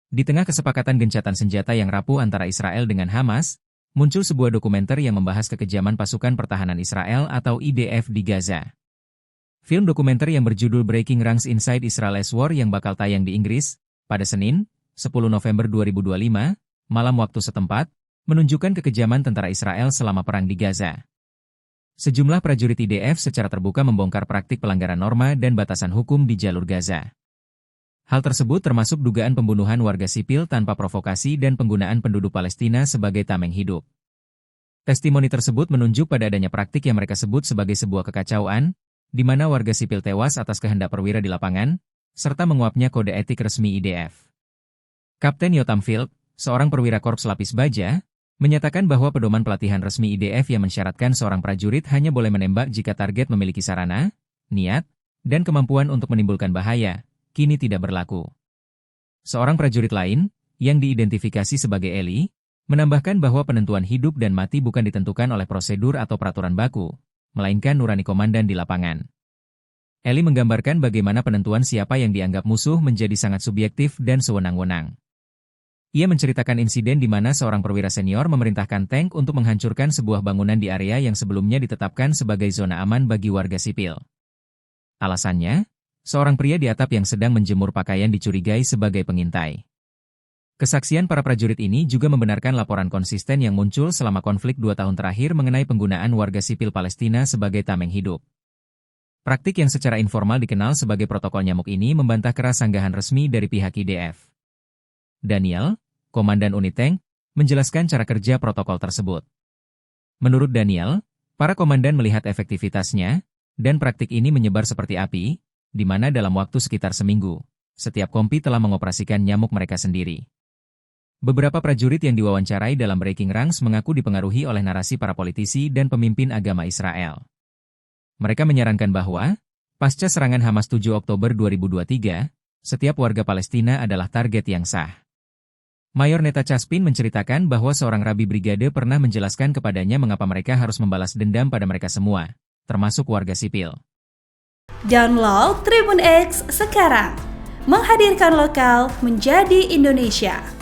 Di tengah kesepakatan gencatan senjata yang rapuh antara Israel dengan Hamas, muncul sebuah dokumenter yang membahas kekejaman pasukan pertahanan Israel atau IDF di Gaza. Film dokumenter yang berjudul Breaking Ranks Inside Israel's War yang bakal tayang di Inggris pada Senin, 10 November 2025, malam waktu setempat, menunjukkan kekejaman tentara Israel selama perang di Gaza. Sejumlah prajurit IDF secara terbuka membongkar praktik pelanggaran norma dan batasan hukum di jalur Gaza. Hal tersebut termasuk dugaan pembunuhan warga sipil tanpa provokasi dan penggunaan penduduk Palestina sebagai tameng hidup. Testimoni tersebut menunjuk pada adanya praktik yang mereka sebut sebagai sebuah kekacauan, di mana warga sipil tewas atas kehendak perwira di lapangan, serta menguapnya kode etik resmi IDF. Kapten Yotam Field, seorang perwira Korps Lapis Baja, menyatakan bahwa pedoman pelatihan resmi IDF yang mensyaratkan seorang prajurit hanya boleh menembak jika target memiliki sarana, niat, dan kemampuan untuk menimbulkan bahaya, kini tidak berlaku. Seorang prajurit lain, yang diidentifikasi sebagai Eli, menambahkan bahwa penentuan hidup dan mati bukan ditentukan oleh prosedur atau peraturan baku, melainkan nurani komandan di lapangan. Eli menggambarkan bagaimana penentuan siapa yang dianggap musuh menjadi sangat subjektif dan sewenang-wenang. Ia menceritakan insiden di mana seorang perwira senior memerintahkan tank untuk menghancurkan sebuah bangunan di area yang sebelumnya ditetapkan sebagai zona aman bagi warga sipil. Alasannya, seorang pria di atap yang sedang menjemur pakaian dicurigai sebagai pengintai. Kesaksian para prajurit ini juga membenarkan laporan konsisten yang muncul selama konflik 2 tahun terakhir mengenai penggunaan warga sipil Palestina sebagai tameng hidup. Praktik yang secara informal dikenal sebagai protokol nyamuk ini membantah keras sanggahan resmi dari pihak IDF. Daniel, komandan unit tank, menjelaskan cara kerja protokol tersebut. Menurut Daniel, para komandan melihat efektivitasnya, dan praktik ini menyebar seperti api, di mana dalam waktu sekitar seminggu, setiap kompi telah mengoperasikan nyamuk mereka sendiri. Beberapa prajurit yang diwawancarai dalam Breaking Ranks mengaku dipengaruhi oleh narasi para politisi dan pemimpin agama Israel. Mereka menyarankan bahwa, pasca serangan Hamas 7 Oktober 2023, setiap warga Palestina adalah target yang sah. Mayor Neta Caspin menceritakan bahwa seorang rabi brigade pernah menjelaskan kepadanya mengapa mereka harus membalas dendam pada mereka semua, termasuk warga sipil. Download Tribun X sekarang, menghadirkan lokal menjadi Indonesia.